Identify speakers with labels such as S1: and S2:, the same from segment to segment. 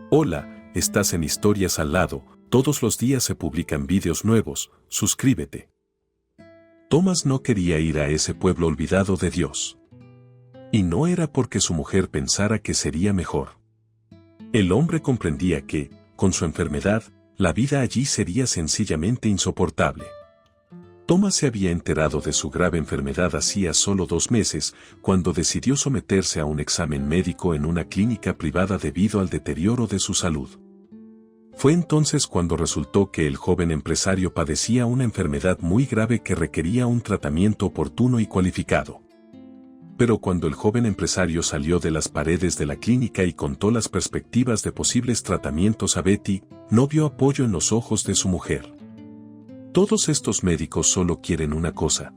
S1: Hola, estás en Historias al lado, todos los días se publican vídeos nuevos, suscríbete. Thomas no quería ir a ese pueblo olvidado de Dios. Y no era porque su mujer pensara que sería mejor. El hombre comprendía que, con su enfermedad, la vida allí sería sencillamente insoportable. Thomas se había enterado de su grave enfermedad hacía solo 2 meses, cuando decidió someterse a un examen médico en una clínica privada debido al deterioro de su salud. Fue entonces cuando resultó que el joven empresario padecía una enfermedad muy grave que requería un tratamiento oportuno y cualificado. Pero cuando el joven empresario salió de las paredes de la clínica y contó las perspectivas de posibles tratamientos a Betty, no vio apoyo en los ojos de su mujer. Todos estos médicos solo quieren una cosa.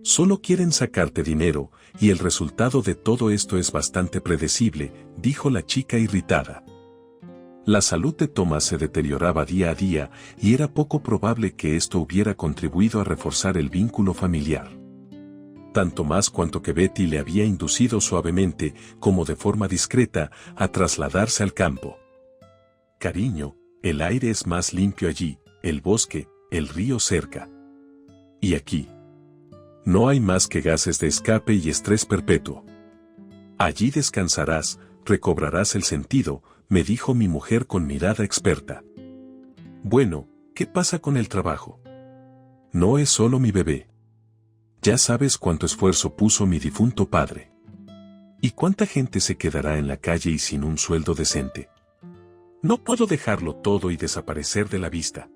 S1: Solo quieren sacarte dinero, y el resultado de todo esto es bastante predecible, dijo la chica irritada. La salud de Thomas se deterioraba día a día, y era poco probable que esto hubiera contribuido a reforzar el vínculo familiar. Tanto más cuanto que Betty le había inducido suavemente, como de forma discreta, a trasladarse al campo. Cariño, el aire es más limpio allí, el bosque, el río cerca. Y aquí. No hay más que gases de escape y estrés perpetuo. Allí descansarás, recobrarás el sentido, me dijo mi mujer con mirada experta. Bueno, ¿qué pasa con el trabajo? No es solo mi bebé. Ya sabes cuánto esfuerzo puso mi difunto padre. ¿Y cuánta gente se quedará en la calle y sin un sueldo decente? No puedo dejarlo todo y desaparecer de la vista.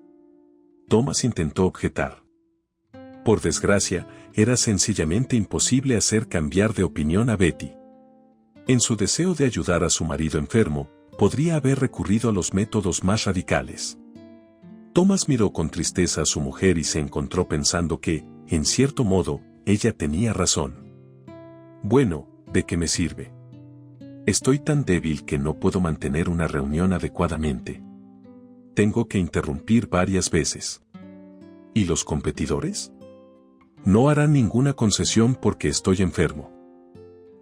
S1: Thomas intentó objetar. Por desgracia, era sencillamente imposible hacer cambiar de opinión a Betty. En su deseo de ayudar a su marido enfermo, podría haber recurrido a los métodos más radicales. Thomas miró con tristeza a su mujer y se encontró pensando que, en cierto modo, ella tenía razón. Bueno, ¿de qué me sirve? Estoy tan débil que no puedo mantener una reunión adecuadamente. Tengo que interrumpir varias veces. ¿Y los competidores? No harán ninguna concesión porque estoy enfermo.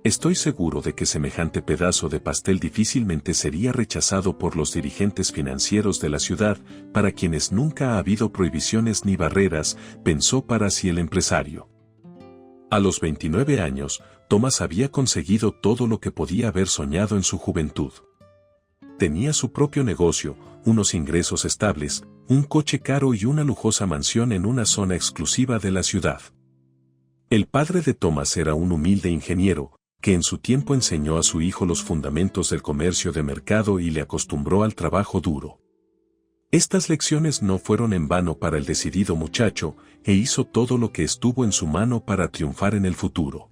S1: Estoy seguro de que semejante pedazo de pastel difícilmente sería rechazado por los dirigentes financieros de la ciudad, para quienes nunca ha habido prohibiciones ni barreras, pensó para sí el empresario. A los 29 años, Thomas había conseguido todo lo que podía haber soñado en su juventud. Tenía su propio negocio, unos ingresos estables, un coche caro y una lujosa mansión en una zona exclusiva de la ciudad. El padre de Thomas era un humilde ingeniero, que en su tiempo enseñó a su hijo los fundamentos del comercio de mercado y le acostumbró al trabajo duro. Estas lecciones no fueron en vano para el decidido muchacho, e hizo todo lo que estuvo en su mano para triunfar en el futuro.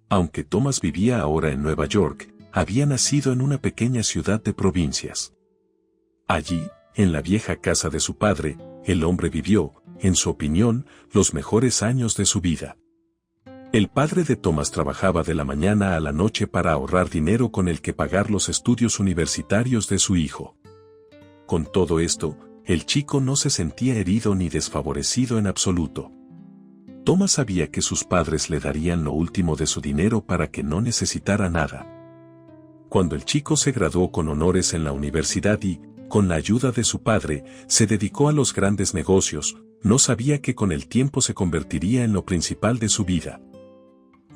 S1: Aunque Thomas vivía ahora en Nueva York, había nacido en una pequeña ciudad de provincias. Allí, en la vieja casa de su padre, el hombre vivió, en su opinión, los mejores años de su vida. El padre de Thomas trabajaba de la mañana a la noche para ahorrar dinero con el que pagar los estudios universitarios de su hijo. Con todo esto, el chico no se sentía herido ni desfavorecido en absoluto. Thomas sabía que sus padres le darían lo último de su dinero para que no necesitara nada. Cuando el chico se graduó con honores en la universidad y, con la ayuda de su padre, se dedicó a los grandes negocios, no sabía que con el tiempo se convertiría en lo principal de su vida.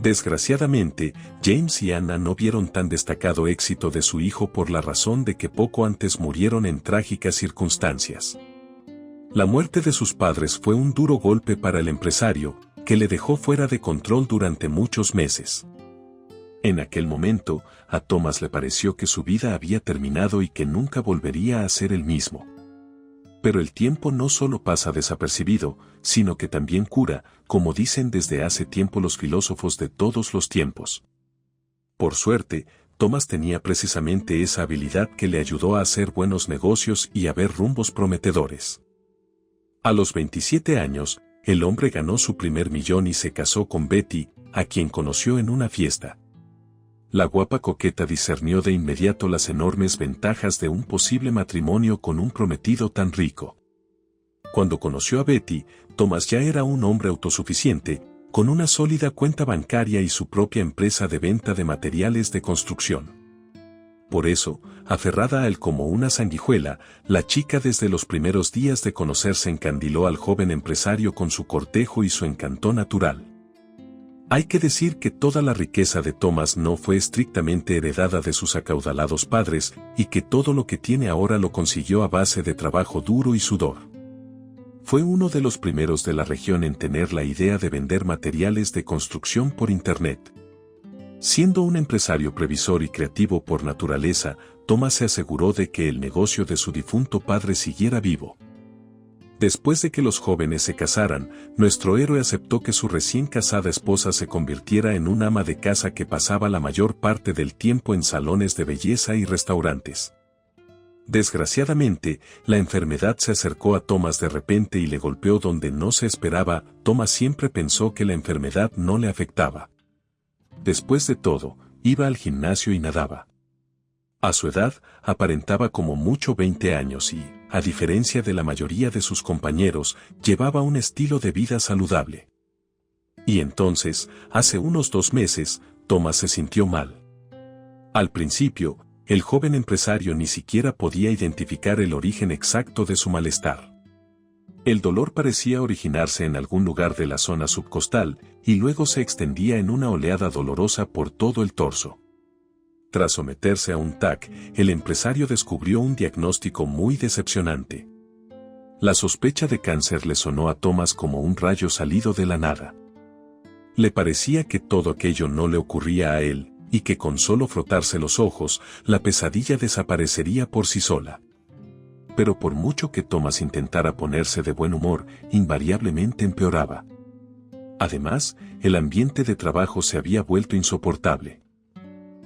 S1: Desgraciadamente, James y Anna no vieron tan destacado éxito de su hijo por la razón de que poco antes murieron en trágicas circunstancias. La muerte de sus padres fue un duro golpe para el empresario, que le dejó fuera de control durante muchos meses. En aquel momento, a Thomas le pareció que su vida había terminado y que nunca volvería a ser el mismo. Pero el tiempo no solo pasa desapercibido, sino que también cura, como dicen desde hace tiempo los filósofos de todos los tiempos. Por suerte, Thomas tenía precisamente esa habilidad que le ayudó a hacer buenos negocios y a ver rumbos prometedores. A los 27 años, el hombre ganó su primer millón y se casó con Betty, a quien conoció en una fiesta. La guapa coqueta discernió de inmediato las enormes ventajas de un posible matrimonio con un prometido tan rico. Cuando conoció a Betty, Thomas ya era un hombre autosuficiente, con una sólida cuenta bancaria y su propia empresa de venta de materiales de construcción. Por eso, aferrada a él como una sanguijuela, la chica desde los primeros días de conocerse encandiló al joven empresario con su cortejo y su encanto natural. Hay que decir que toda la riqueza de Thomas no fue estrictamente heredada de sus acaudalados padres, y que todo lo que tiene ahora lo consiguió a base de trabajo duro y sudor. Fue uno de los primeros de la región en tener la idea de vender materiales de construcción por Internet. Siendo un empresario previsor y creativo por naturaleza, Thomas se aseguró de que el negocio de su difunto padre siguiera vivo. Después de que los jóvenes se casaran, nuestro héroe aceptó que su recién casada esposa se convirtiera en un ama de casa que pasaba la mayor parte del tiempo en salones de belleza y restaurantes. Desgraciadamente, la enfermedad se acercó a Thomas de repente y le golpeó donde no se esperaba. Thomas siempre pensó que la enfermedad no le afectaba. Después de todo, iba al gimnasio y nadaba. A su edad, aparentaba como mucho 20 años y, a diferencia de la mayoría de sus compañeros, llevaba un estilo de vida saludable. Y entonces, hace unos 2 meses, Thomas se sintió mal. Al principio, el joven empresario ni siquiera podía identificar el origen exacto de su malestar. El dolor parecía originarse en algún lugar de la zona subcostal, y luego se extendía en una oleada dolorosa por todo el torso. Tras someterse a un TAC, el empresario descubrió un diagnóstico muy decepcionante. La sospecha de cáncer le sonó a Thomas como un rayo salido de la nada. Le parecía que todo aquello no le ocurría a él, y que con solo frotarse los ojos, la pesadilla desaparecería por sí sola. Pero por mucho que Thomas intentara ponerse de buen humor, invariablemente empeoraba. Además, el ambiente de trabajo se había vuelto insoportable.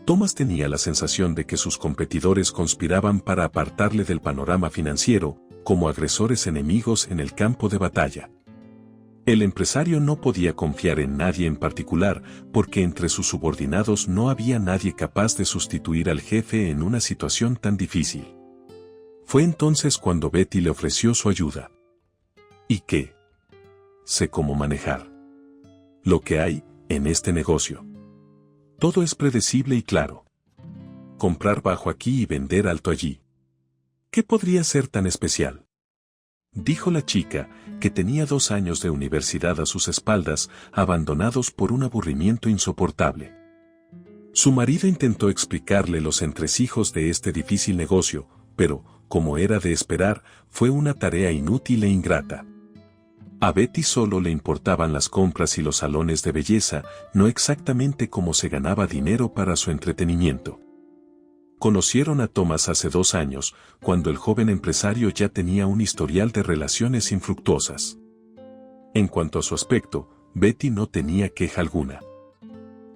S1: Thomas tenía la sensación de que sus competidores conspiraban para apartarle del panorama financiero, como agresores enemigos en el campo de batalla. El empresario no podía confiar en nadie en particular, porque entre sus subordinados no había nadie capaz de sustituir al jefe en una situación tan difícil. Fue entonces cuando Betty le ofreció su ayuda. ¿Y qué? Sé cómo manejar lo que hay en este negocio. Todo es predecible y claro. Comprar bajo aquí y vender alto allí. ¿Qué podría ser tan especial?, dijo la chica, que tenía 2 años de universidad a sus espaldas, abandonados por un aburrimiento insoportable. Su marido intentó explicarle los entresijos de este difícil negocio, pero, como era de esperar, fue una tarea inútil e ingrata. A Betty solo le importaban las compras y los salones de belleza, no exactamente cómo se ganaba dinero para su entretenimiento. Conocieron a Thomas hace 2 años, cuando el joven empresario ya tenía un historial de relaciones infructuosas. En cuanto a su aspecto, Betty no tenía queja alguna.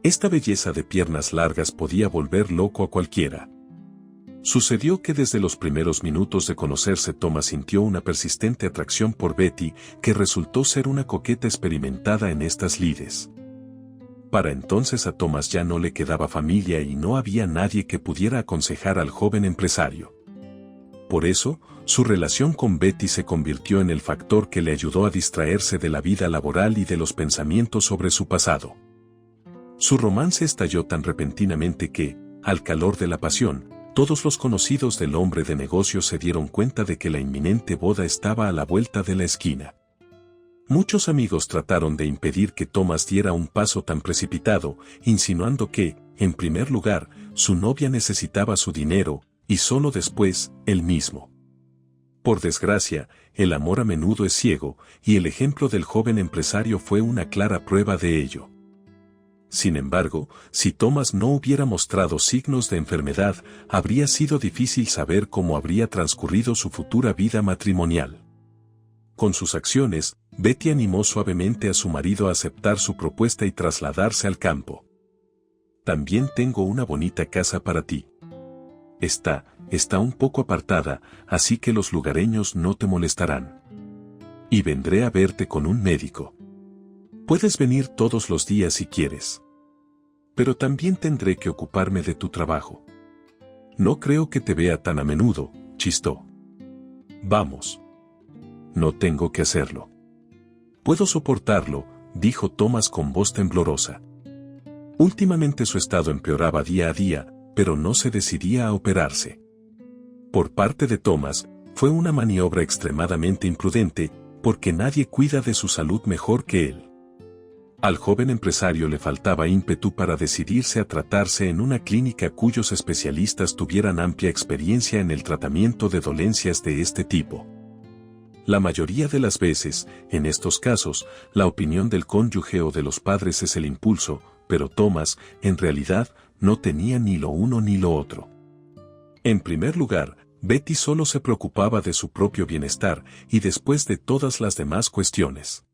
S1: Esta belleza de piernas largas podía volver loco a cualquiera. Sucedió que desde los primeros minutos de conocerse Thomas sintió una persistente atracción por Betty, que resultó ser una coqueta experimentada en estas lides. Para entonces a Thomas ya no le quedaba familia y no había nadie que pudiera aconsejar al joven empresario. Por eso, su relación con Betty se convirtió en el factor que le ayudó a distraerse de la vida laboral y de los pensamientos sobre su pasado. Su romance estalló tan repentinamente que, al calor de la pasión, todos los conocidos del hombre de negocios se dieron cuenta de que la inminente boda estaba a la vuelta de la esquina. Muchos amigos trataron de impedir que Thomas diera un paso tan precipitado, insinuando que, en primer lugar, su novia necesitaba su dinero, y solo después, él mismo. Por desgracia, el amor a menudo es ciego, y el ejemplo del joven empresario fue una clara prueba de ello. Sin embargo, si Thomas no hubiera mostrado signos de enfermedad, habría sido difícil saber cómo habría transcurrido su futura vida matrimonial. Con sus acciones, Betty animó suavemente a su marido a aceptar su propuesta y trasladarse al campo. También tengo una bonita casa para ti. Está un poco apartada, así que los lugareños no te molestarán. Y vendré a verte con un médico. Puedes venir todos los días si quieres. Pero también tendré que ocuparme de tu trabajo. No creo que te vea tan a menudo, chistó. Vamos. No tengo que hacerlo. Puedo soportarlo, dijo Thomas con voz temblorosa. Últimamente su estado empeoraba día a día, pero no se decidía a operarse. Por parte de Thomas, fue una maniobra extremadamente imprudente, porque nadie cuida de su salud mejor que él. Al joven empresario le faltaba ímpetu para decidirse a tratarse en una clínica cuyos especialistas tuvieran amplia experiencia en el tratamiento de dolencias de este tipo. La mayoría de las veces, en estos casos, la opinión del cónyuge o de los padres es el impulso, pero Thomas, en realidad, no tenía ni lo uno ni lo otro. En primer lugar, Betty solo se preocupaba de su propio bienestar y después de todas las demás cuestiones.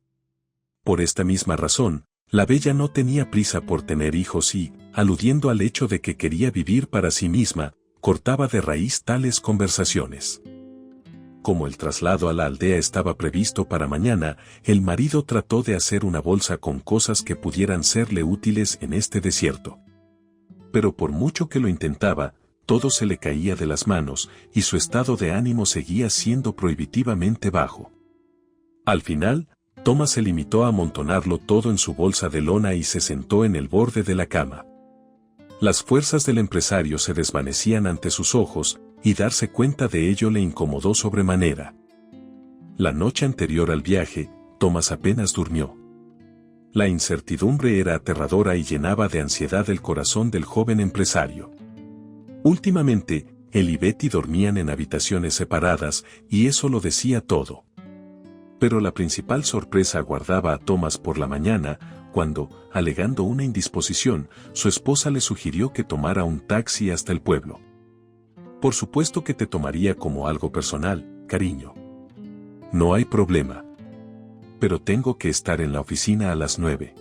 S1: Por esta misma razón, la bella no tenía prisa por tener hijos y, aludiendo al hecho de que quería vivir para sí misma, cortaba de raíz tales conversaciones. Como el traslado a la aldea estaba previsto para mañana, el marido trató de hacer una bolsa con cosas que pudieran serle útiles en este desierto. Pero por mucho que lo intentaba, todo se le caía de las manos y su estado de ánimo seguía siendo prohibitivamente bajo. Al final, Thomas se limitó a amontonarlo todo en su bolsa de lona y se sentó en el borde de la cama. Las fuerzas del empresario se desvanecían ante sus ojos, y darse cuenta de ello le incomodó sobremanera. La noche anterior al viaje, Thomas apenas durmió. La incertidumbre era aterradora y llenaba de ansiedad el corazón del joven empresario. Últimamente, él y Betty dormían en habitaciones separadas, y eso lo decía todo. Pero la principal sorpresa aguardaba a Thomas por la mañana, cuando, alegando una indisposición, su esposa le sugirió que tomara un taxi hasta el pueblo. Por supuesto que te tomaría como algo personal, cariño. No hay problema. Pero tengo que estar en la oficina a las 9.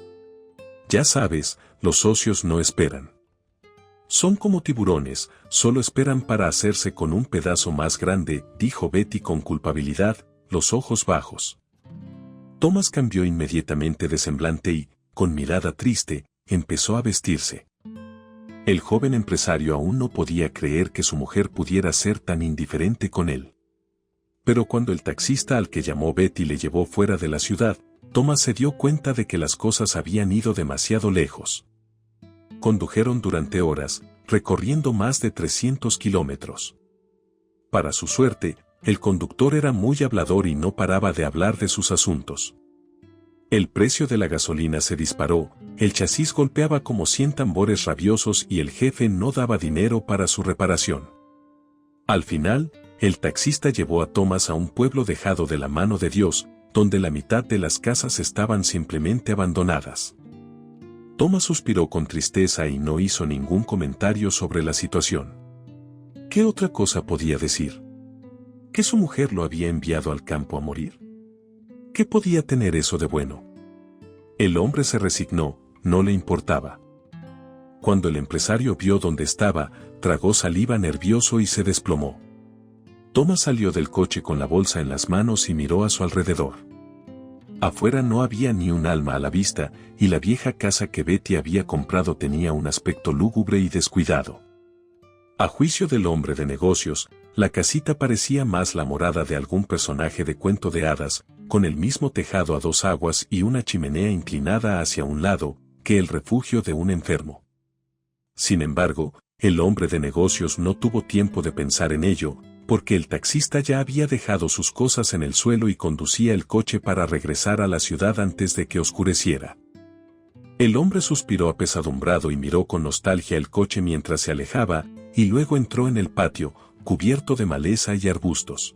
S1: Ya sabes, los socios no esperan. Son como tiburones, solo esperan para hacerse con un pedazo más grande, dijo Betty con culpabilidad, los ojos bajos. Thomas cambió inmediatamente de semblante y, con mirada triste, empezó a vestirse. El joven empresario aún no podía creer que su mujer pudiera ser tan indiferente con él. Pero cuando el taxista al que llamó Betty le llevó fuera de la ciudad, Thomas se dio cuenta de que las cosas habían ido demasiado lejos. Condujeron durante horas, recorriendo más de 300 kilómetros. Para su suerte, el conductor era muy hablador y no paraba de hablar de sus asuntos. El precio de la gasolina se disparó, el chasis golpeaba como 100 tambores rabiosos y el jefe no daba dinero para su reparación. Al final, el taxista llevó a Thomas a un pueblo dejado de la mano de Dios, donde la mitad de las casas estaban simplemente abandonadas. Thomas suspiró con tristeza y no hizo ningún comentario sobre la situación. ¿Qué otra cosa podía decir? ¿Que su mujer lo había enviado al campo a morir? ¿Qué podía tener eso de bueno? El hombre se resignó, no le importaba. Cuando el empresario vio dónde estaba, tragó saliva nervioso y se desplomó. Thomas salió del coche con la bolsa en las manos y miró a su alrededor. Afuera no había ni un alma a la vista, y la vieja casa que Betty había comprado tenía un aspecto lúgubre y descuidado. A juicio del hombre de negocios, la casita parecía más la morada de algún personaje de cuento de hadas, con el mismo tejado a dos aguas y una chimenea inclinada hacia un lado, que el refugio de un enfermo. Sin embargo, el hombre de negocios no tuvo tiempo de pensar en ello, porque el taxista ya había dejado sus cosas en el suelo y conducía el coche para regresar a la ciudad antes de que oscureciera. El hombre suspiró apesadumbrado y miró con nostalgia el coche mientras se alejaba, y luego entró en el patio, cubierto de maleza y arbustos.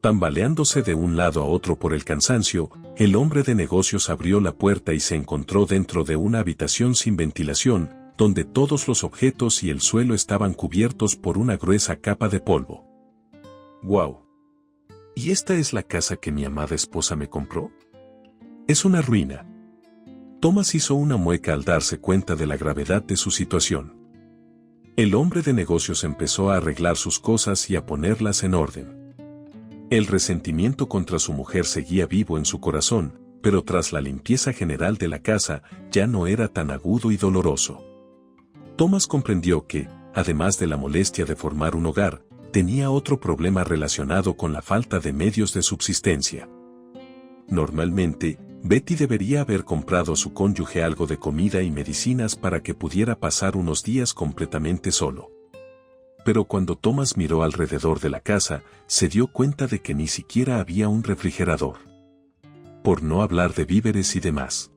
S1: Tambaleándose de un lado a otro por el cansancio, el hombre de negocios abrió la puerta y se encontró dentro de una habitación sin ventilación, donde todos los objetos y el suelo estaban cubiertos por una gruesa capa de polvo. ¡Guau! ¿Y esta es la casa que mi amada esposa me compró? Es una ruina. Thomas hizo una mueca al darse cuenta de la gravedad de su situación. El hombre de negocios empezó a arreglar sus cosas y a ponerlas en orden. El resentimiento contra su mujer seguía vivo en su corazón, pero tras la limpieza general de la casa, ya no era tan agudo y doloroso. Thomas comprendió que, además de la molestia de formar un hogar, tenía otro problema relacionado con la falta de medios de subsistencia. Normalmente, Betty debería haber comprado a su cónyuge algo de comida y medicinas para que pudiera pasar unos días completamente solo. Pero cuando Thomas miró alrededor de la casa, se dio cuenta de que ni siquiera había un refrigerador. Por no hablar de víveres y demás.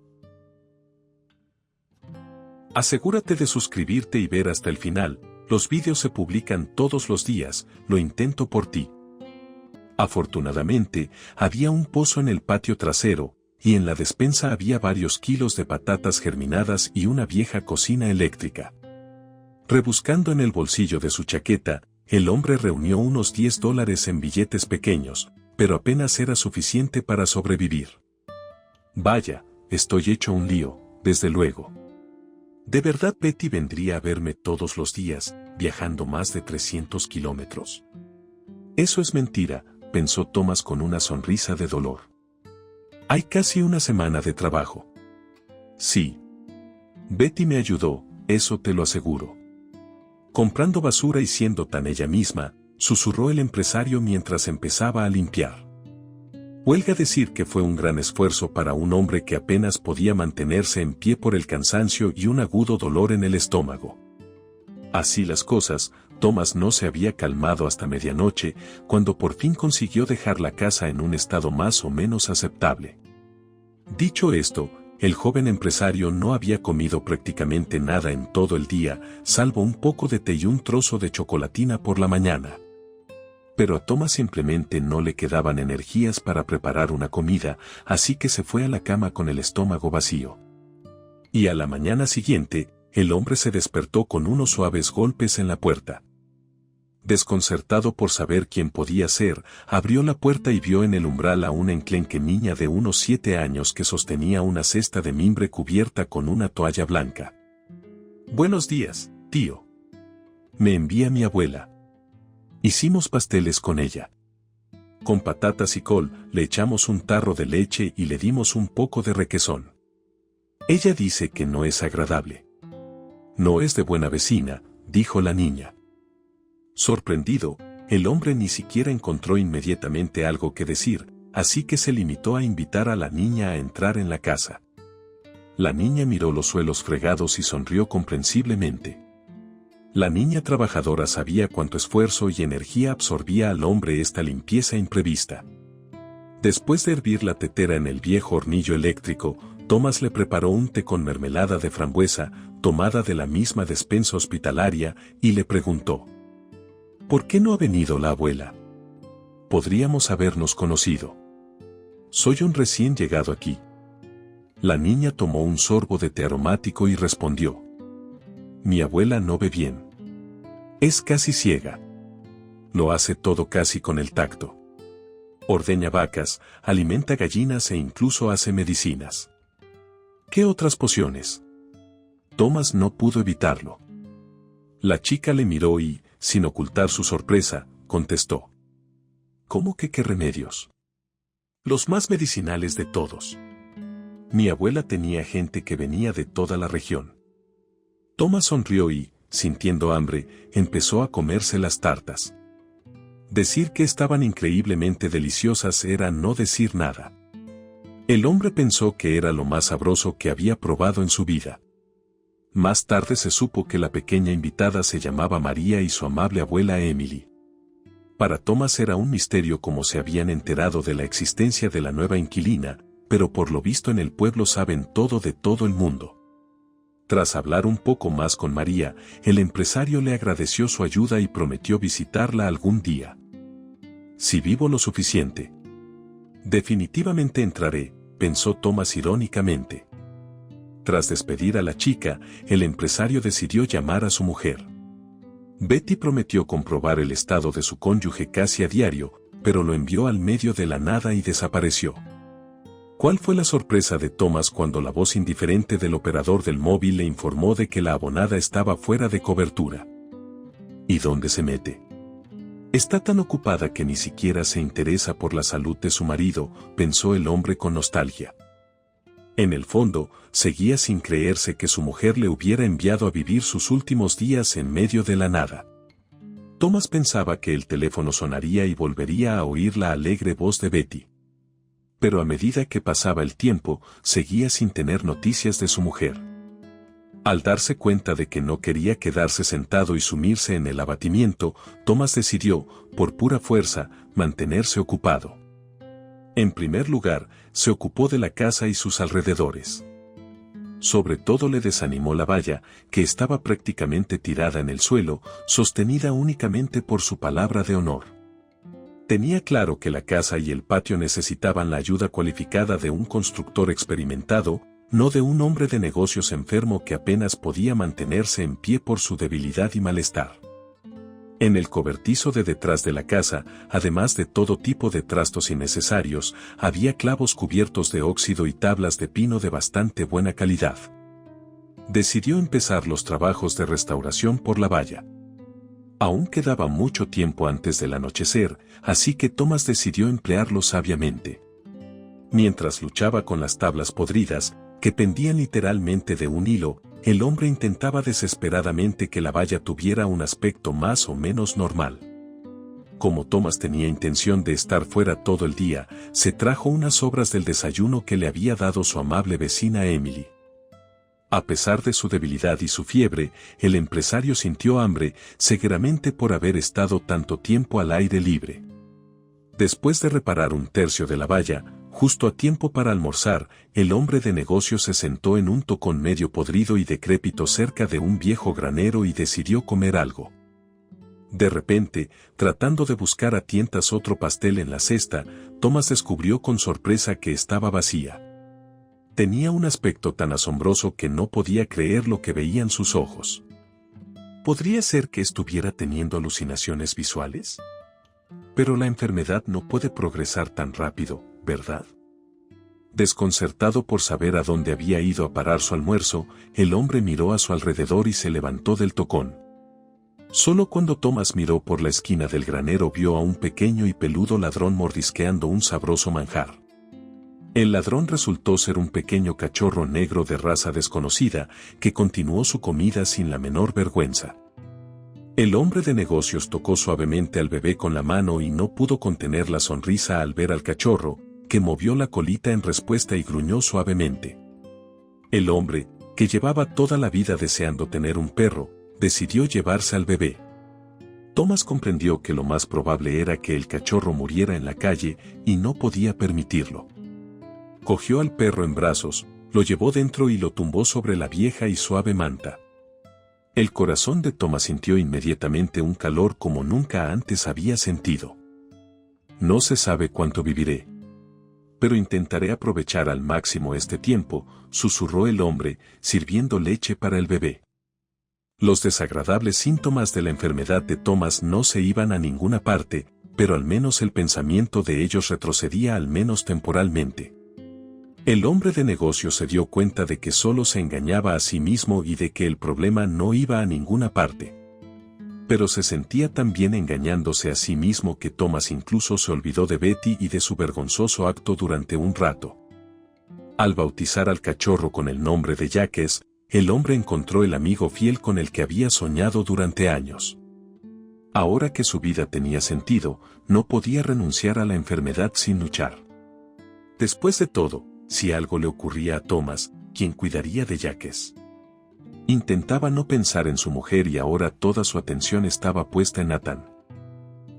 S1: Asegúrate de suscribirte y ver hasta el final. Los vídeos se publican todos los días, lo intento por ti. Afortunadamente, había un pozo en el patio trasero, y en la despensa había varios kilos de patatas germinadas y una vieja cocina eléctrica. Rebuscando en el bolsillo de su chaqueta, el hombre reunió unos $10 en billetes pequeños, pero apenas era suficiente para sobrevivir. Vaya, estoy hecho un lío, desde luego. ¿De verdad Betty vendría a verme todos los días, viajando más de 300 kilómetros? Eso es mentira, pensó Thomas con una sonrisa de dolor. Hay casi una semana de trabajo. Sí. Betty me ayudó, eso te lo aseguro. Comprando basura y siendo tan ella misma, susurró el empresario mientras empezaba a limpiar. Huelga decir que fue un gran esfuerzo para un hombre que apenas podía mantenerse en pie por el cansancio y un agudo dolor en el estómago. Así las cosas, Thomas no se había calmado hasta medianoche, cuando por fin consiguió dejar la casa en un estado más o menos aceptable. Dicho esto, el joven empresario no había comido prácticamente nada en todo el día, salvo un poco de té y un trozo de chocolatina por la mañana. Pero a Thomas simplemente no le quedaban energías para preparar una comida, así que se fue a la cama con el estómago vacío. Y a la mañana siguiente, el hombre se despertó con unos suaves golpes en la puerta. Desconcertado por saber quién podía ser, abrió la puerta y vio en el umbral a una enclenque niña de unos 7 años que sostenía una cesta de mimbre cubierta con una toalla blanca. «Buenos días, tío. Me envía mi abuela. Hicimos pasteles con ella. Con patatas y col, le echamos un tarro de leche y le dimos un poco de requesón. Ella dice que no es agradable». «No es de buena vecina», dijo la niña. Sorprendido, el hombre ni siquiera encontró inmediatamente algo que decir, así que se limitó a invitar a la niña a entrar en la casa. La niña miró los suelos fregados y sonrió comprensiblemente. La niña trabajadora sabía cuánto esfuerzo y energía absorbía al hombre esta limpieza imprevista. Después de hervir la tetera en el viejo hornillo eléctrico, Thomas le preparó un té con mermelada de frambuesa, tomada de la misma despensa hospitalaria, y le preguntó: «¿Por qué no ha venido la abuela? Podríamos habernos conocido. Soy un recién llegado aquí». La niña tomó un sorbo de té aromático y respondió: «Mi abuela no ve bien. Es casi ciega. Lo hace todo casi con el tacto. Ordeña vacas, alimenta gallinas e incluso hace medicinas». «¿Qué otras pociones?». Thomas no pudo evitarlo. La chica le miró y, sin ocultar su sorpresa, contestó: «¿Cómo que qué remedios?». «Los más medicinales de todos. Mi abuela tenía gente que venía de toda la región». Thomas sonrió y, sintiendo hambre, empezó a comerse las tartas. Decir que estaban increíblemente deliciosas era no decir nada. El hombre pensó que era lo más sabroso que había probado en su vida. Más tarde se supo que la pequeña invitada se llamaba María y su amable abuela Emily. Para Thomas era un misterio cómo se habían enterado de la existencia de la nueva inquilina, pero por lo visto en el pueblo saben todo de todo el mundo. Tras hablar un poco más con María, el empresario le agradeció su ayuda y prometió visitarla algún día. «Si vivo lo suficiente. Definitivamente entraré», pensó Thomas irónicamente. Tras despedir a la chica, el empresario decidió llamar a su mujer. Betty prometió comprobar el estado de su cónyuge casi a diario, pero lo envió al medio de la nada y desapareció. ¿Cuál fue la sorpresa de Thomas cuando la voz indiferente del operador del móvil le informó de que la abonada estaba fuera de cobertura? ¿Y dónde se mete? Está tan ocupada que ni siquiera se interesa por la salud de su marido, pensó el hombre con nostalgia. En el fondo, seguía sin creerse que su mujer le hubiera enviado a vivir sus últimos días en medio de la nada. Thomas pensaba que el teléfono sonaría y volvería a oír la alegre voz de Betty. Pero a medida que pasaba el tiempo, seguía sin tener noticias de su mujer. Al darse cuenta de que no quería quedarse sentado y sumirse en el abatimiento, Thomas decidió, por pura fuerza, mantenerse ocupado. En primer lugar, se ocupó de la casa y sus alrededores. Sobre todo le desanimó la valla, que estaba prácticamente tirada en el suelo, sostenida únicamente por su palabra de honor. Tenía claro que la casa y el patio necesitaban la ayuda cualificada de un constructor experimentado, no de un hombre de negocios enfermo que apenas podía mantenerse en pie por su debilidad y malestar. En el cobertizo de detrás de la casa, además de todo tipo de trastos innecesarios, había clavos cubiertos de óxido y tablas de pino de bastante buena calidad. Decidió empezar los trabajos de restauración por la valla. Aún quedaba mucho tiempo antes del anochecer, así que Thomas decidió emplearlo sabiamente. Mientras luchaba con las tablas podridas, que pendían literalmente de un hilo, el hombre intentaba desesperadamente que la valla tuviera un aspecto más o menos normal. Como Thomas tenía intención de estar fuera todo el día, se trajo unas sobras del desayuno que le había dado su amable vecina Emily. A pesar de su debilidad y su fiebre, el empresario sintió hambre, seguramente por haber estado tanto tiempo al aire libre. Después de reparar un tercio de la valla, justo a tiempo para almorzar, el hombre de negocios se sentó en un tocón medio podrido y decrépito cerca de un viejo granero y decidió comer algo. De repente, tratando de buscar a tientas otro pastel en la cesta, Thomas descubrió con sorpresa que estaba vacía. Tenía un aspecto tan asombroso que no podía creer lo que veían sus ojos. ¿Podría ser que estuviera teniendo alucinaciones visuales? Pero la enfermedad no puede progresar tan rápido, ¿verdad? Desconcertado por saber a dónde había ido a parar su almuerzo, el hombre miró a su alrededor y se levantó del tocón. Solo cuando Thomas miró por la esquina del granero vio a un pequeño y peludo ladrón mordisqueando un sabroso manjar. El ladrón resultó ser un pequeño cachorro negro de raza desconocida, que continuó su comida sin la menor vergüenza. El hombre de negocios tocó suavemente al bebé con la mano y no pudo contener la sonrisa al ver al cachorro, que movió la colita en respuesta y gruñó suavemente. El hombre, que llevaba toda la vida deseando tener un perro, decidió llevarse al bebé. Thomas comprendió que lo más probable era que el cachorro muriera en la calle y no podía permitirlo. Cogió al perro en brazos, lo llevó dentro y lo tumbó sobre la vieja y suave manta. El corazón de Thomas sintió inmediatamente un calor como nunca antes había sentido. No se sabe cuánto viviré, pero intentaré aprovechar al máximo este tiempo, susurró el hombre, sirviendo leche para el bebé. Los desagradables síntomas de la enfermedad de Thomas no se iban a ninguna parte, pero al menos el pensamiento de ellos retrocedía al menos temporalmente. El hombre de negocios se dio cuenta de que solo se engañaba a sí mismo y de que el problema no iba a ninguna parte. Pero se sentía tan bien engañándose a sí mismo que Thomas incluso se olvidó de Betty y de su vergonzoso acto durante un rato. Al bautizar al cachorro con el nombre de Jacques, el hombre encontró el amigo fiel con el que había soñado durante años. Ahora que su vida tenía sentido, no podía renunciar a la enfermedad sin luchar. Después de todo, si algo le ocurría a Thomas, ¿quién cuidaría de Jacques? Intentaba no pensar en su mujer y ahora toda su atención estaba puesta en Nathan.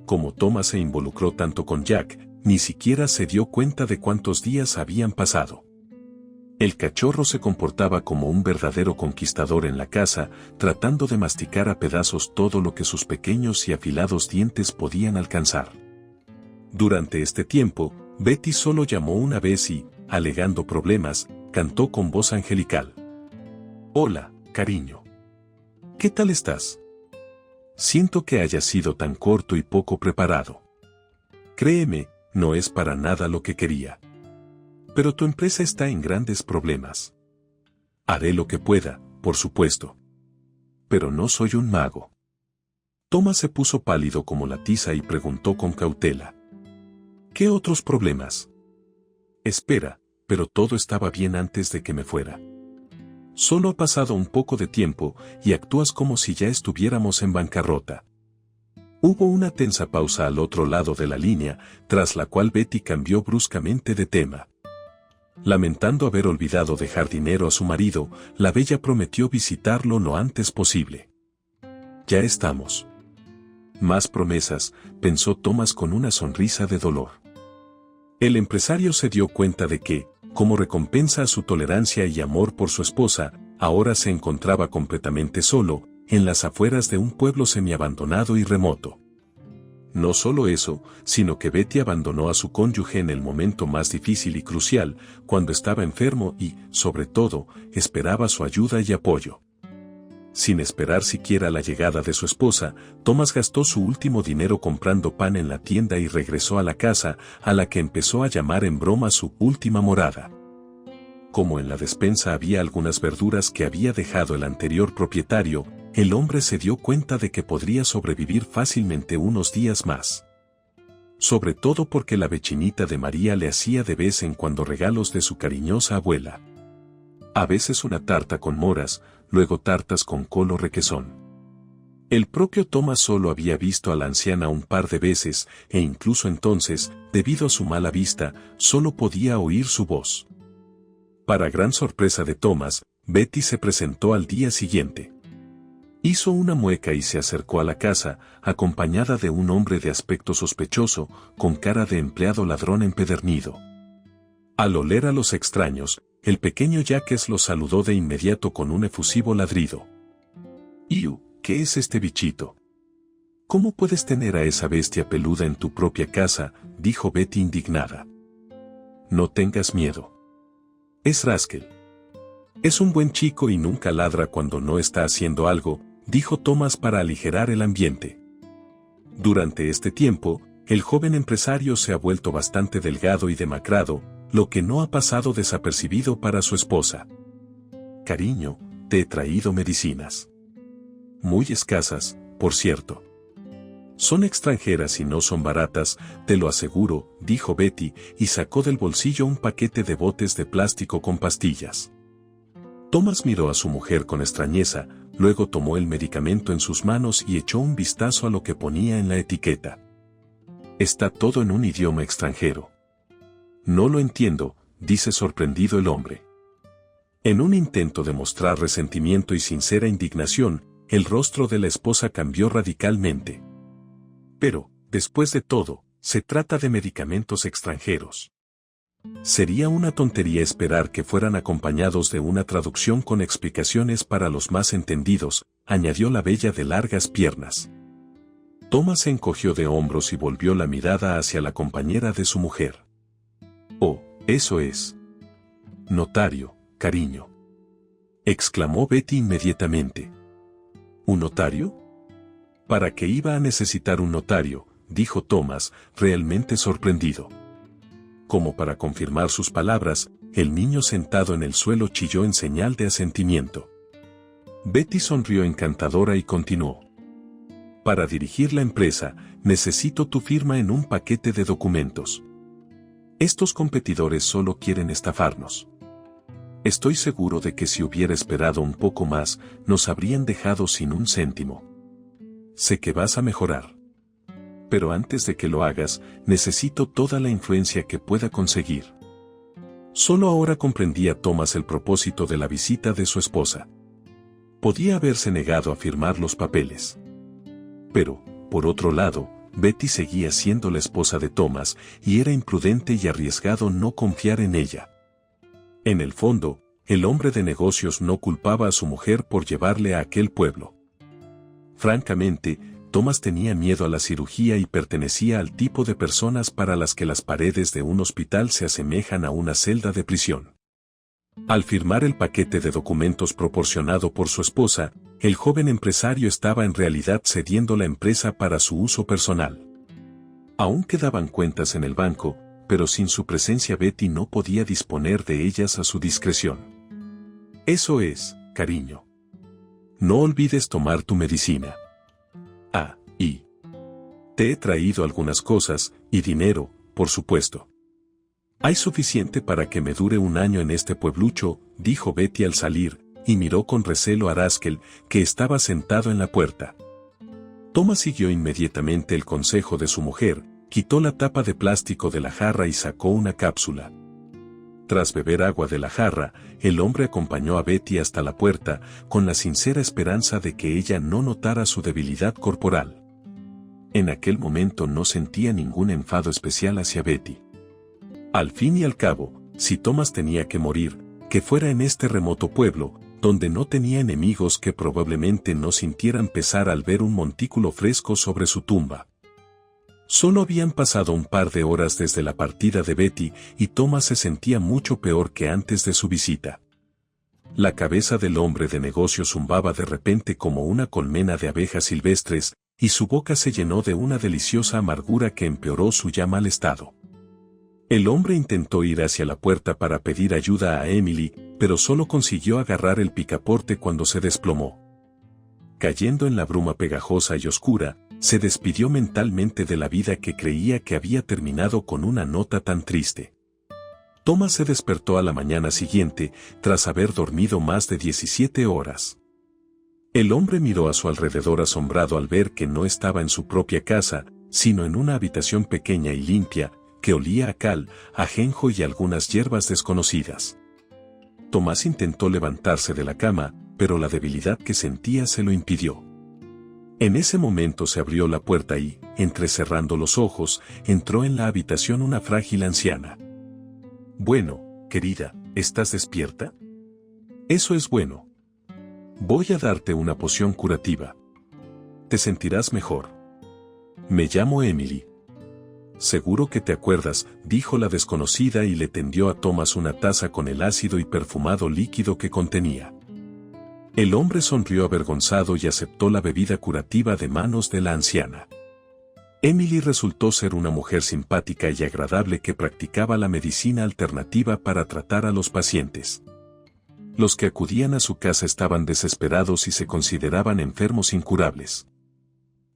S1: Como Thomas se involucró tanto con Jack, ni siquiera se dio cuenta de cuántos días habían pasado. El cachorro se comportaba como un verdadero conquistador en la casa, tratando de masticar a pedazos todo lo que sus pequeños y afilados dientes podían alcanzar. Durante este tiempo, Betty solo llamó una vez y, alegando problemas, cantó con voz angelical. «Hola, cariño. ¿Qué tal estás? Siento que haya sido tan corto y poco preparado. Créeme, no es para nada lo que quería. Pero tu empresa está en grandes problemas. Haré lo que pueda, por supuesto. Pero no soy un mago». Thomas se puso pálido como la tiza y preguntó con cautela. «¿Qué otros problemas?» «Espera, pero todo estaba bien antes de que me fuera. Solo ha pasado un poco de tiempo y actúas como si ya estuviéramos en bancarrota. Hubo una tensa pausa al otro lado de la línea, tras la cual Betty cambió bruscamente de tema. Lamentando haber olvidado dejar dinero a su marido, la bella prometió visitarlo lo antes posible. Ya estamos. Más promesas, pensó Thomas con una sonrisa de dolor. El empresario se dio cuenta de que, como recompensa a su tolerancia y amor por su esposa, ahora se encontraba completamente solo, en las afueras de un pueblo semiabandonado y remoto. No solo eso, sino que Betty abandonó a su cónyuge en el momento más difícil y crucial, cuando estaba enfermo y, sobre todo, esperaba su ayuda y apoyo. Sin esperar siquiera la llegada de su esposa, Thomas gastó su último dinero comprando pan en la tienda y regresó a la casa, a la que empezó a llamar en broma su última morada. Como en la despensa había algunas verduras que había dejado el anterior propietario, el hombre se dio cuenta de que podría sobrevivir fácilmente unos días más. Sobre todo porque la vecinita de María le hacía de vez en cuando regalos de su cariñosa abuela. A veces una tarta con moras, luego tartas con col o requesón. El propio Thomas solo había visto a la anciana un par de veces, e incluso entonces, debido a su mala vista, solo podía oír su voz. Para gran sorpresa de Thomas, Betty se presentó al día siguiente. Hizo una mueca y se acercó a la casa, acompañada de un hombre de aspecto sospechoso, con cara de empleado ladrón empedernido. Al oler a los extraños, el pequeño Jacques los saludó de inmediato con un efusivo ladrido. «Iu, ¿qué es este bichito? ¿Cómo puedes tener a esa bestia peluda en tu propia casa?», dijo Betty indignada. «No tengas miedo. Es Raskel. Es un buen chico y nunca ladra cuando no está haciendo algo», dijo Thomas para aligerar el ambiente. Durante este tiempo, el joven empresario se ha vuelto bastante delgado y demacrado, lo que no ha pasado desapercibido para su esposa. «Cariño, te he traído medicinas. Muy escasas, por cierto. Son extranjeras y no son baratas, te lo aseguro», dijo Betty, y sacó del bolsillo un paquete de botes de plástico con pastillas. Thomas miró a su mujer con extrañeza, luego tomó el medicamento en sus manos y echó un vistazo a lo que ponía en la etiqueta. «Está todo en un idioma extranjero». «No lo entiendo», dice sorprendido el hombre. En un intento de mostrar resentimiento y sincera indignación, el rostro de la esposa cambió radicalmente. «Pero, después de todo, se trata de medicamentos extranjeros. Sería una tontería esperar que fueran acompañados de una traducción con explicaciones para los más entendidos», añadió la bella de largas piernas. Thomas se encogió de hombros y volvió la mirada hacia la compañera de su mujer. «Oh, eso es. Notario, cariño», exclamó Betty inmediatamente. «¿Un notario? ¿Para qué iba a necesitar un notario?», dijo Thomas, realmente sorprendido. Como para confirmar sus palabras, el niño sentado en el suelo chilló en señal de asentimiento. Betty sonrió encantadora y continuó. «Para dirigir la empresa, necesito tu firma en un paquete de documentos. Estos competidores solo quieren estafarnos. Estoy seguro de que si hubiera esperado un poco más, nos habrían dejado sin un céntimo. Sé que vas a mejorar. Pero antes de que lo hagas, necesito toda la influencia que pueda conseguir». Solo ahora comprendía Thomas el propósito de la visita de su esposa. Podía haberse negado a firmar los papeles. Pero, por otro lado, Betty seguía siendo la esposa de Thomas, y era imprudente y arriesgado no confiar en ella. En el fondo, el hombre de negocios no culpaba a su mujer por llevarle a aquel pueblo. Francamente, Thomas tenía miedo a la cirugía y pertenecía al tipo de personas para las que las paredes de un hospital se asemejan a una celda de prisión. Al firmar el paquete de documentos proporcionado por su esposa, el joven empresario estaba en realidad cediendo la empresa para su uso personal. Aún quedaban cuentas en el banco, pero sin su presencia Betty no podía disponer de ellas a su discreción. «Eso es, cariño. No olvides tomar tu medicina. Ah, y te he traído algunas cosas, y dinero, por supuesto. Hay suficiente para que me dure un año en este pueblucho», dijo Betty al salir, y miró con recelo a Raskel, que estaba sentado en la puerta. Thomas siguió inmediatamente el consejo de su mujer, quitó la tapa de plástico de la jarra y sacó una cápsula. Tras beber agua de la jarra, el hombre acompañó a Betty hasta la puerta, con la sincera esperanza de que ella no notara su debilidad corporal. En aquel momento no sentía ningún enfado especial hacia Betty. Al fin y al cabo, si Thomas tenía que morir, que fuera en este remoto pueblo, donde no tenía enemigos que probablemente no sintieran pesar al ver un montículo fresco sobre su tumba. Solo habían pasado un par de horas desde la partida de Betty y Thomas se sentía mucho peor que antes de su visita. La cabeza del hombre de negocios zumbaba de repente como una colmena de abejas silvestres, y su boca se llenó de una deliciosa amargura que empeoró su ya mal estado. El hombre intentó ir hacia la puerta para pedir ayuda a Emily, pero solo consiguió agarrar el picaporte cuando se desplomó. Cayendo en la bruma pegajosa y oscura, se despidió mentalmente de la vida que creía que había terminado con una nota tan triste. Thomas se despertó a la mañana siguiente, tras haber dormido más de 17 horas. El hombre miró a su alrededor asombrado al ver que no estaba en su propia casa, sino en una habitación pequeña y limpia, que olía a cal, ajenjo y algunas hierbas desconocidas. Thomas intentó levantarse de la cama, pero la debilidad que sentía se lo impidió. En ese momento se abrió la puerta y, entrecerrando los ojos, entró en la habitación una frágil anciana. «Bueno, querida, ¿estás despierta? Eso es bueno. Voy a darte una poción curativa. Te sentirás mejor. Me llamo Emily». «Seguro que te acuerdas», dijo la desconocida y le tendió a Thomas una taza con el ácido y perfumado líquido que contenía. El hombre sonrió avergonzado y aceptó la bebida curativa de manos de la anciana. Emily resultó ser una mujer simpática y agradable que practicaba la medicina alternativa para tratar a los pacientes. Los que acudían a su casa estaban desesperados y se consideraban enfermos incurables.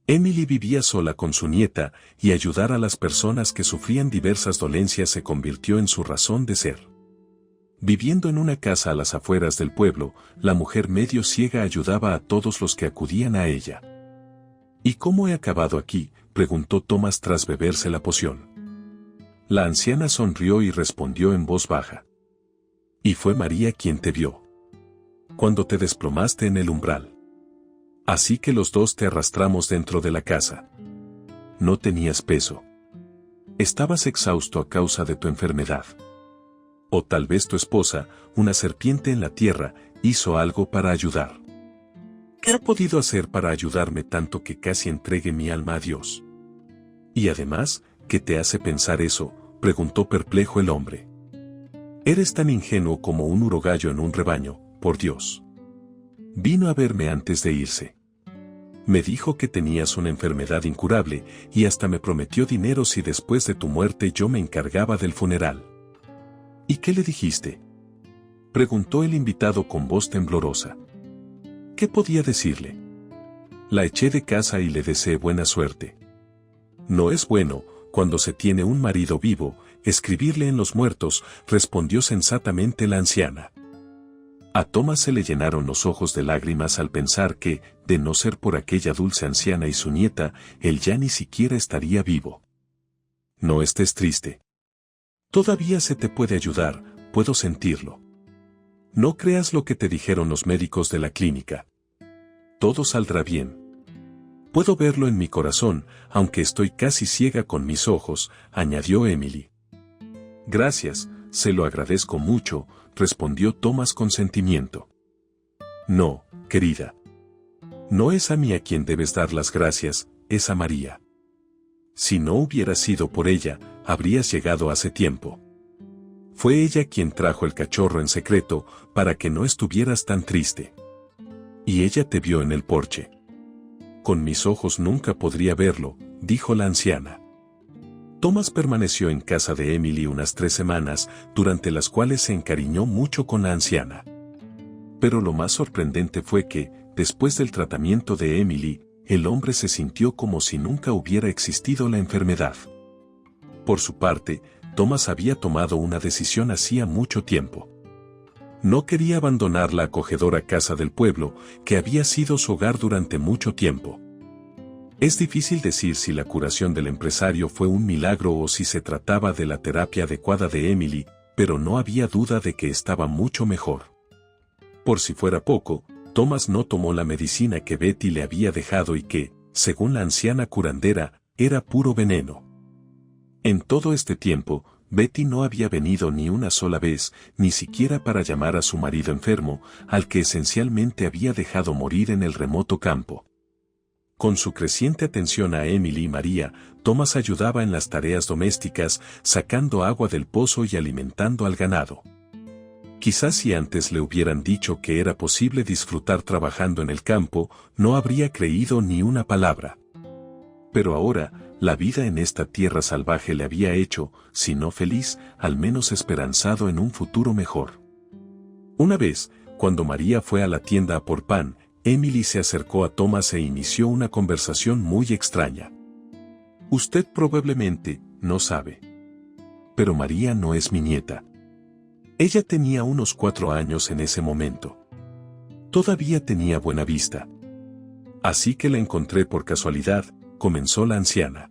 S1: Emily vivía sola con su nieta, y ayudar a las personas que sufrían diversas dolencias se convirtió en su razón de ser. Viviendo en una casa a las afueras del pueblo, la mujer medio ciega ayudaba a todos los que acudían a ella. «¿Y cómo he acabado aquí?», preguntó Thomas tras beberse la poción. La anciana sonrió y respondió en voz baja. «Y fue María quien te vio. Cuando te desplomaste en el umbral. Así que los dos te arrastramos dentro de la casa. No tenías peso. Estabas exhausto a causa de tu enfermedad. O tal vez tu esposa, una serpiente en la tierra, hizo algo para ayudar. ¿Qué ha podido hacer para ayudarme tanto que casi entregue mi alma a Dios? Y además, ¿qué te hace pensar eso?», preguntó perplejo el hombre. «Eres tan ingenuo como un urogallo en un rebaño, por Dios. Vino a verme antes de irse. Me dijo que tenías una enfermedad incurable y hasta me prometió dinero si después de tu muerte yo me encargaba del funeral». «¿Y qué le dijiste?», preguntó el invitado con voz temblorosa. «¿Qué podía decirle? La eché de casa y le deseé buena suerte. No es bueno, cuando se tiene un marido vivo, escribirle en los muertos», respondió sensatamente la anciana. A Thomas se le llenaron los ojos de lágrimas al pensar que, de no ser por aquella dulce anciana y su nieta, él ya ni siquiera estaría vivo. «No estés triste. Todavía se te puede ayudar, puedo sentirlo. No creas lo que te dijeron los médicos de la clínica. Todo saldrá bien. Puedo verlo en mi corazón, aunque estoy casi ciega con mis ojos», añadió Emily. «Gracias, se lo agradezco mucho», respondió Thomas con sentimiento. «No, querida. No es a mí a quien debes dar las gracias, es a María. Si no hubiera sido por ella, habrías llegado hace tiempo. Fue ella quien trajo el cachorro en secreto, para que no estuvieras tan triste. Y ella te vio en el porche. Con mis ojos nunca podría verlo», dijo la anciana. Thomas permaneció en casa de Emily unas 3 semanas, durante las cuales se encariñó mucho con la anciana. Pero lo más sorprendente fue que, después del tratamiento de Emily, el hombre se sintió como si nunca hubiera existido la enfermedad. Por su parte, Thomas había tomado una decisión hacía mucho tiempo. No quería abandonar la acogedora casa del pueblo, que había sido su hogar durante mucho tiempo. Es difícil decir si la curación del empresario fue un milagro o si se trataba de la terapia adecuada de Emily, pero no había duda de que estaba mucho mejor. Por si fuera poco, Thomas no tomó la medicina que Betty le había dejado y que, según la anciana curandera, era puro veneno. En todo este tiempo, Betty no había venido ni una sola vez, ni siquiera para llamar a su marido enfermo, al que esencialmente había dejado morir en el remoto campo. Con su creciente atención a Emily y María, Thomas ayudaba en las tareas domésticas, sacando agua del pozo y alimentando al ganado. Quizás si antes le hubieran dicho que era posible disfrutar trabajando en el campo, no habría creído ni una palabra. Pero ahora, la vida en esta tierra salvaje le había hecho, si no feliz, al menos esperanzado en un futuro mejor. Una vez, cuando María fue a la tienda a por pan, Emily se acercó a Thomas e inició una conversación muy extraña. Usted probablemente no sabe. Pero María no es mi nieta. Ella tenía unos 4 años en ese momento. Todavía tenía buena vista. Así que la encontré por casualidad, comenzó la anciana.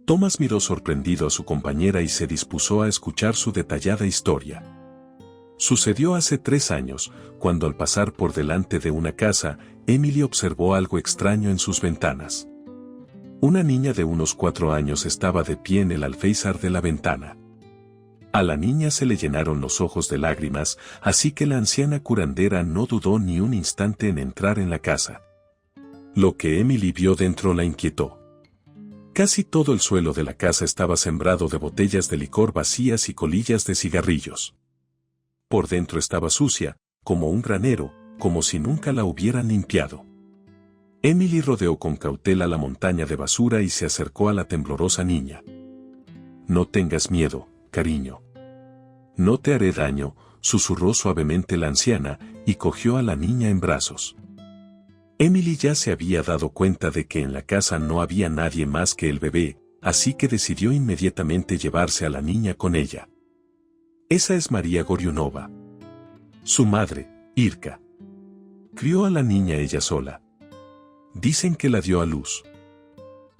S1: Thomas miró sorprendido a su compañera y se dispuso a escuchar su detallada historia. Sucedió hace 3 años, cuando al pasar por delante de una casa, Emily observó algo extraño en sus ventanas. Una niña de unos 4 años estaba de pie en el alféizar de la ventana. A la niña se le llenaron los ojos de lágrimas, así que la anciana curandera no dudó ni un instante en entrar en la casa. Lo que Emily vio dentro la inquietó. Casi todo el suelo de la casa estaba sembrado de botellas de licor vacías y colillas de cigarrillos. Por dentro estaba sucia, como un granero, como si nunca la hubieran limpiado. Emily rodeó con cautela la montaña de basura y se acercó a la temblorosa niña. No tengas miedo, cariño. No te haré daño, susurró suavemente la anciana, y cogió a la niña en brazos. Emily ya se había dado cuenta de que en la casa no había nadie más que el bebé, así que decidió inmediatamente llevarse a la niña con ella. Esa es María Goriunova. Su madre, Irka. Crió a la niña ella sola. Dicen que la dio a luz.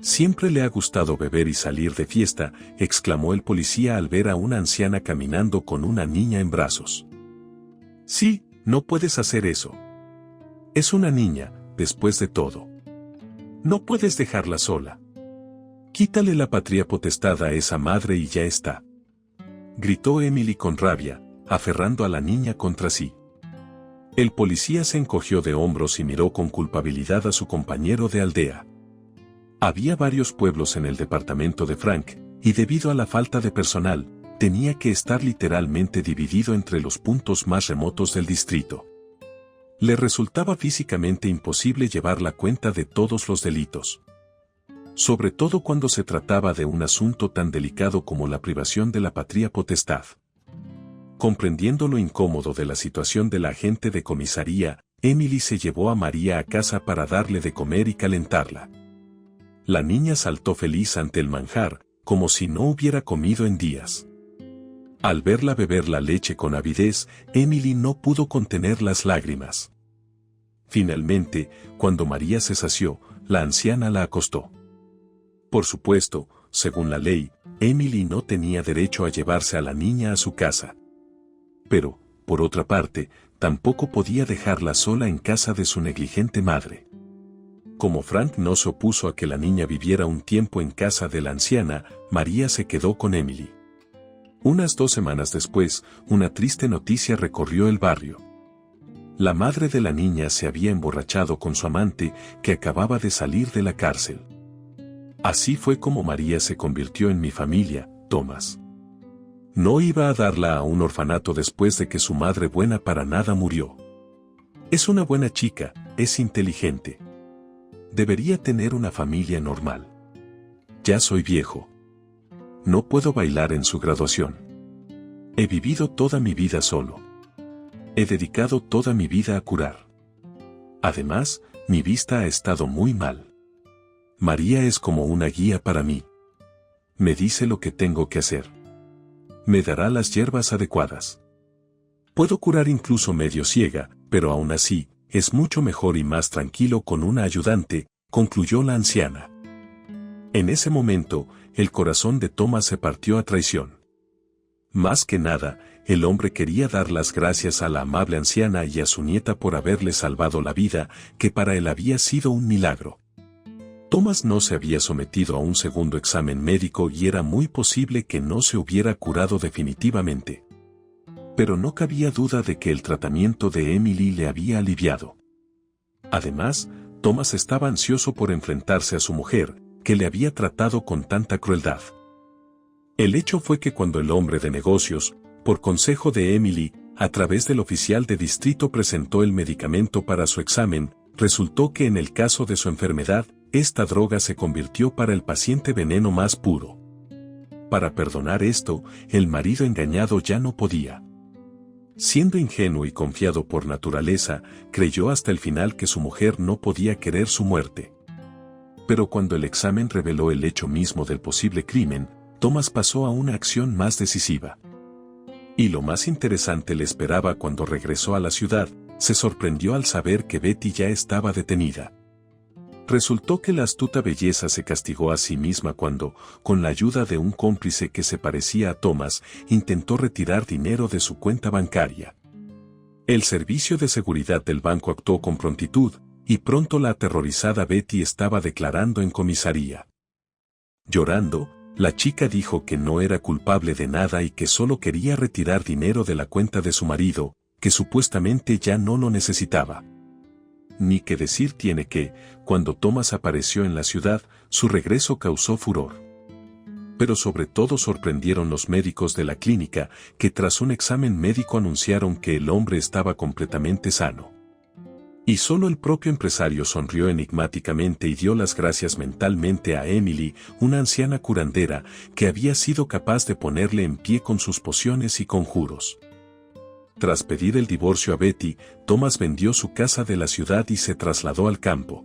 S1: Siempre le ha gustado beber y salir de fiesta, exclamó el policía al ver a una anciana caminando con una niña en brazos. Sí, no puedes hacer eso. Es una niña, después de todo. No puedes dejarla sola. Quítale la patria potestad a esa madre y ya está. Gritó Emily con rabia, aferrando a la niña contra sí. El policía se encogió de hombros y miró con culpabilidad a su compañero de aldea. Había varios pueblos en el departamento de Frank, y debido a la falta de personal, tenía que estar literalmente dividido entre los puntos más remotos del distrito. Le resultaba físicamente imposible llevar la cuenta de todos los delitos. Sobre todo cuando se trataba de un asunto tan delicado como la privación de la patria potestad. Comprendiendo lo incómodo de la situación de la agente de comisaría, Emily se llevó a María a casa para darle de comer y calentarla. La niña saltó feliz ante el manjar, como si no hubiera comido en días. Al verla beber la leche con avidez, Emily no pudo contener las lágrimas. Finalmente, cuando María se sació, la anciana la acostó. Por supuesto, según la ley, Emily no tenía derecho a llevarse a la niña a su casa. Pero, por otra parte, tampoco podía dejarla sola en casa de su negligente madre. Como Frank no se opuso a que la niña viviera un tiempo en casa de la anciana, María se quedó con Emily. Unas 2 semanas después, una triste noticia recorrió el barrio. La madre de la niña se había emborrachado con su amante, que acababa de salir de la cárcel. Así fue como María se convirtió en mi familia, Thomas. No iba a darla a un orfanato después de que su madre buena para nada murió. Es una buena chica, es inteligente. Debería tener una familia normal. Ya soy viejo. No puedo bailar en su graduación. He vivido toda mi vida solo. He dedicado toda mi vida a curar. Además, mi vista ha estado muy mal. María es como una guía para mí. Me dice lo que tengo que hacer. Me dará las hierbas adecuadas. Puedo curar incluso medio ciega, pero aún así, es mucho mejor y más tranquilo con una ayudante, concluyó la anciana. En ese momento, el corazón de Thomas se partió a traición. Más que nada, el hombre quería dar las gracias a la amable anciana y a su nieta por haberle salvado la vida, que para él había sido un milagro. Thomas no se había sometido a un segundo examen médico y era muy posible que no se hubiera curado definitivamente. Pero no cabía duda de que el tratamiento de Emily le había aliviado. Además, Thomas estaba ansioso por enfrentarse a su mujer, que le había tratado con tanta crueldad. El hecho fue que cuando el hombre de negocios, por consejo de Emily, a través del oficial de distrito presentó el medicamento para su examen, resultó que en el caso de su enfermedad, esta droga se convirtió para el paciente veneno más puro. Para perdonar esto, el marido engañado ya no podía. Siendo ingenuo y confiado por naturaleza, creyó hasta el final que su mujer no podía querer su muerte. Pero cuando el examen reveló el hecho mismo del posible crimen, Thomas pasó a una acción más decisiva. Y lo más interesante le esperaba cuando regresó a la ciudad, se sorprendió al saber que Betty ya estaba detenida. Resultó que la astuta belleza se castigó a sí misma cuando, con la ayuda de un cómplice que se parecía a Thomas, intentó retirar dinero de su cuenta bancaria. El servicio de seguridad del banco actuó con prontitud, y pronto la aterrorizada Betty estaba declarando en comisaría. Llorando, la chica dijo que no era culpable de nada y que solo quería retirar dinero de la cuenta de su marido, que supuestamente ya no lo necesitaba. Ni que decir tiene que, cuando Thomas apareció en la ciudad, su regreso causó furor. Pero sobre todo sorprendieron los médicos de la clínica, que tras un examen médico anunciaron que el hombre estaba completamente sano. Y solo el propio empresario sonrió enigmáticamente y dio las gracias mentalmente a Emily, una anciana curandera, que había sido capaz de ponerle en pie con sus pociones y conjuros. Tras pedir el divorcio a Betty, Thomas vendió su casa de la ciudad y se trasladó al campo.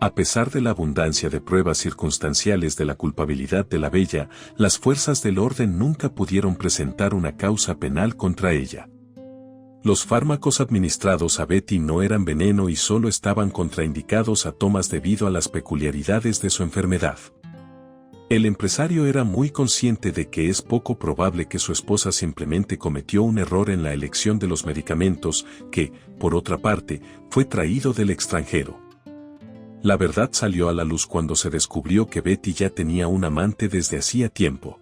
S1: A pesar de la abundancia de pruebas circunstanciales de la culpabilidad de la bella, las fuerzas del orden nunca pudieron presentar una causa penal contra ella. Los fármacos administrados a Betty no eran veneno y solo estaban contraindicados a Thomas debido a las peculiaridades de su enfermedad. El empresario era muy consciente de que es poco probable que su esposa simplemente cometió un error en la elección de los medicamentos que, por otra parte, fue traído del extranjero. La verdad salió a la luz cuando se descubrió que Betty ya tenía un amante desde hacía tiempo.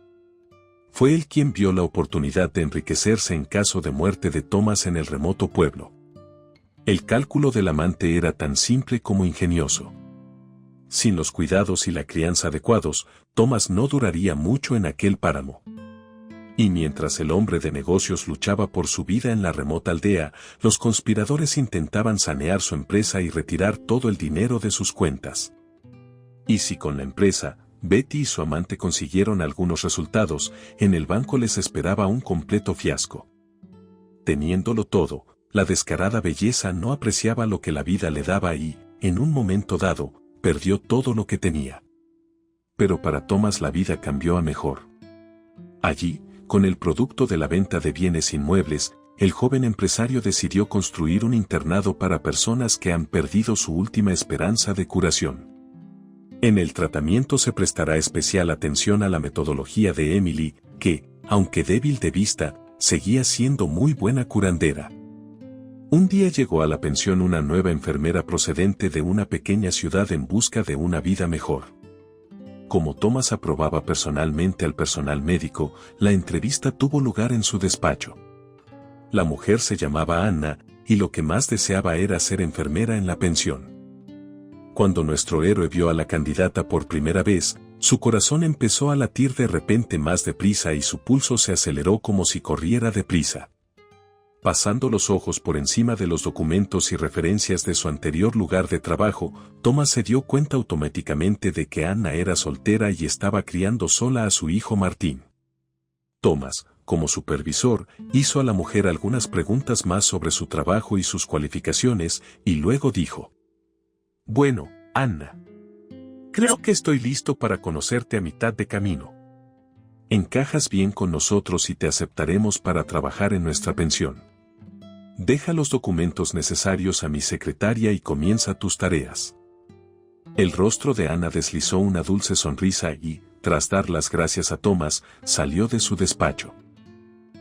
S1: Fue él quien vio la oportunidad de enriquecerse en caso de muerte de Thomas en el remoto pueblo. El cálculo del amante era tan simple como ingenioso. Sin los cuidados y la crianza adecuados, Thomas no duraría mucho en aquel páramo. Y mientras el hombre de negocios luchaba por su vida en la remota aldea, los conspiradores intentaban sanear su empresa y retirar todo el dinero de sus cuentas. Y si con la empresa, Betty y su amante consiguieron algunos resultados, en el banco les esperaba un completo fiasco. Teniéndolo todo, la descarada belleza no apreciaba lo que la vida le daba y, en un momento dado, perdió todo lo que tenía. Pero para Thomas la vida cambió a mejor. Allí, con el producto de la venta de bienes inmuebles, el joven empresario decidió construir un internado para personas que han perdido su última esperanza de curación. En el tratamiento se prestará especial atención a la metodología de Emily, que, aunque débil de vista, seguía siendo muy buena curandera. Un día llegó a la pensión una nueva enfermera procedente de una pequeña ciudad en busca de una vida mejor. Como Thomas aprobaba personalmente al personal médico, la entrevista tuvo lugar en su despacho. La mujer se llamaba Anna, y lo que más deseaba era ser enfermera en la pensión. Cuando nuestro héroe vio a la candidata por primera vez, su corazón empezó a latir de repente más deprisa y su pulso se aceleró como si corriera deprisa. Pasando los ojos por encima de los documentos y referencias de su anterior lugar de trabajo, Thomas se dio cuenta automáticamente de que Anna era soltera y estaba criando sola a su hijo Martín. Thomas, como supervisor, hizo a la mujer algunas preguntas más sobre su trabajo y sus cualificaciones, y luego dijo: «Bueno, Anna. Creo que estoy listo para conocerte a mitad de camino. Encajas bien con nosotros y te aceptaremos para trabajar en nuestra pensión. Deja los documentos necesarios a mi secretaria y comienza tus tareas». El rostro de Ana deslizó una dulce sonrisa y, tras dar las gracias a Thomas, salió de su despacho.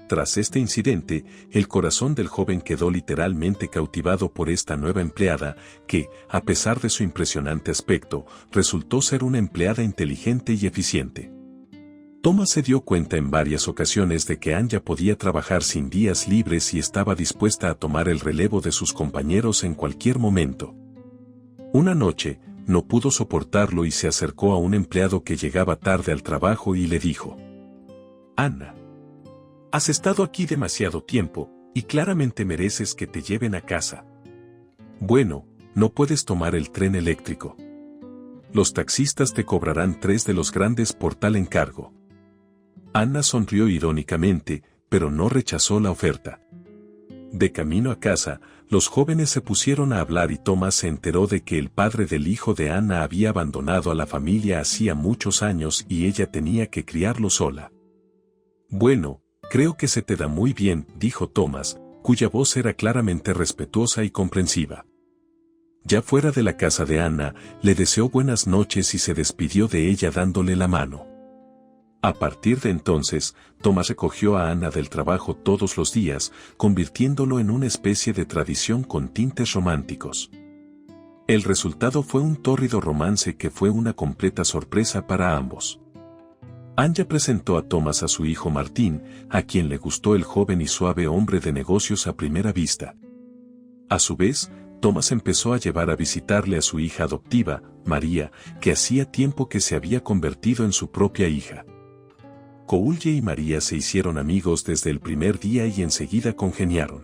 S1: Tras este incidente, el corazón del joven quedó literalmente cautivado por esta nueva empleada, que, a pesar de su impresionante aspecto, resultó ser una empleada inteligente y eficiente. Thomas se dio cuenta en varias ocasiones de que Anya podía trabajar sin días libres y estaba dispuesta a tomar el relevo de sus compañeros en cualquier momento. Una noche, no pudo soportarlo y se acercó a un empleado que llegaba tarde al trabajo y le dijo: «Ana, has estado aquí demasiado tiempo, y claramente mereces que te lleven a casa. Bueno, no puedes tomar el tren eléctrico. Los taxistas te cobrarán 3 de los grandes por tal encargo». Ana sonrió irónicamente, pero no rechazó la oferta. De camino a casa, los jóvenes se pusieron a hablar y Thomas se enteró de que el padre del hijo de Ana había abandonado a la familia hacía muchos años y ella tenía que criarlo sola. «Bueno, creo que se te da muy bien», dijo Thomas, cuya voz era claramente respetuosa y comprensiva. Ya fuera de la casa de Ana, le deseó buenas noches y se despidió de ella dándole la mano. A partir de entonces, Thomas recogió a Ana del trabajo todos los días, convirtiéndolo en una especie de tradición con tintes románticos. El resultado fue un tórrido romance que fue una completa sorpresa para ambos. Anya presentó a Thomas a su hijo Martín, a quien le gustó el joven y suave hombre de negocios a primera vista. A su vez, Thomas empezó a llevar a visitarle a su hija adoptiva, María, que hacía tiempo que se había convertido en su propia hija. Koulye y María se hicieron amigos desde el primer día y enseguida congeniaron.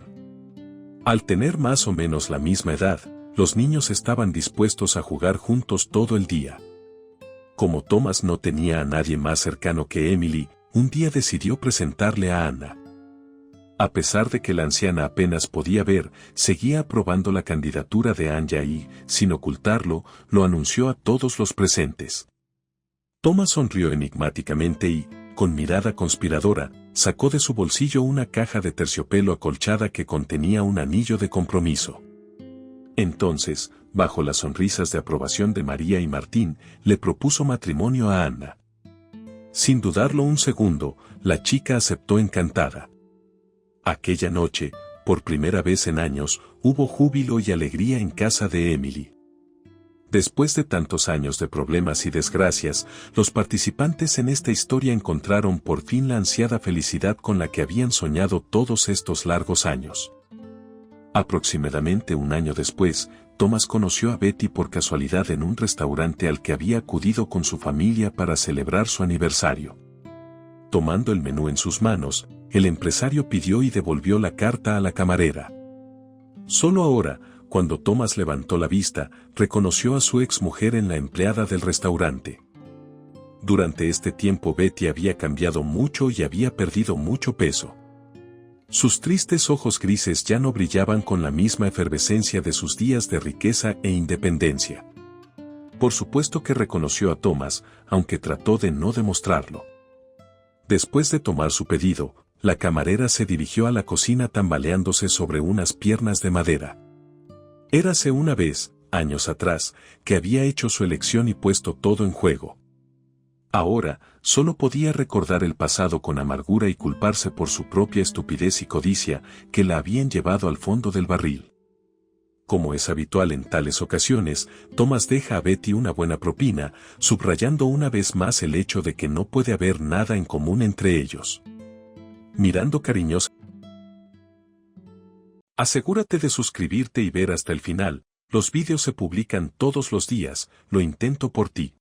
S1: Al tener más o menos la misma edad, los niños estaban dispuestos a jugar juntos todo el día. Como Thomas no tenía a nadie más cercano que Emily, un día decidió presentarle a Ana. A pesar de que la anciana apenas podía ver, seguía aprobando la candidatura de Anya y, sin ocultarlo, lo anunció a todos los presentes. Thomas sonrió enigmáticamente y, con mirada conspiradora, sacó de su bolsillo una caja de terciopelo acolchada que contenía un anillo de compromiso. Entonces, bajo las sonrisas de aprobación de María y Martín, le propuso matrimonio a Ana. Sin dudarlo un segundo, la chica aceptó encantada. Aquella noche, por primera vez en años, hubo júbilo y alegría en casa de Emily. Después de tantos años de problemas y desgracias, los participantes en esta historia encontraron por fin la ansiada felicidad con la que habían soñado todos estos largos años. Aproximadamente un año después, Thomas conoció a Betty por casualidad en un restaurante al que había acudido con su familia para celebrar su aniversario. Tomando el menú en sus manos, el empresario pidió y devolvió la carta a la camarera. Solo ahora, cuando Thomas levantó la vista, reconoció a su exmujer en la empleada del restaurante. Durante este tiempo Betty había cambiado mucho y había perdido mucho peso. Sus tristes ojos grises ya no brillaban con la misma efervescencia de sus días de riqueza e independencia. Por supuesto que reconoció a Thomas, aunque trató de no demostrarlo. Después de tomar su pedido, la camarera se dirigió a la cocina tambaleándose sobre unas piernas de madera. Érase una vez, años atrás, que había hecho su elección y puesto todo en juego. Ahora, solo podía recordar el pasado con amargura y culparse por su propia estupidez y codicia que la habían llevado al fondo del barril. Como es habitual en tales ocasiones, Thomas deja a Betty una buena propina, subrayando una vez más el hecho de que no puede haber nada en común entre ellos. Mirando cariñosa. Asegúrate de suscribirte y ver hasta el final, los vídeos se publican todos los días, lo intento por ti.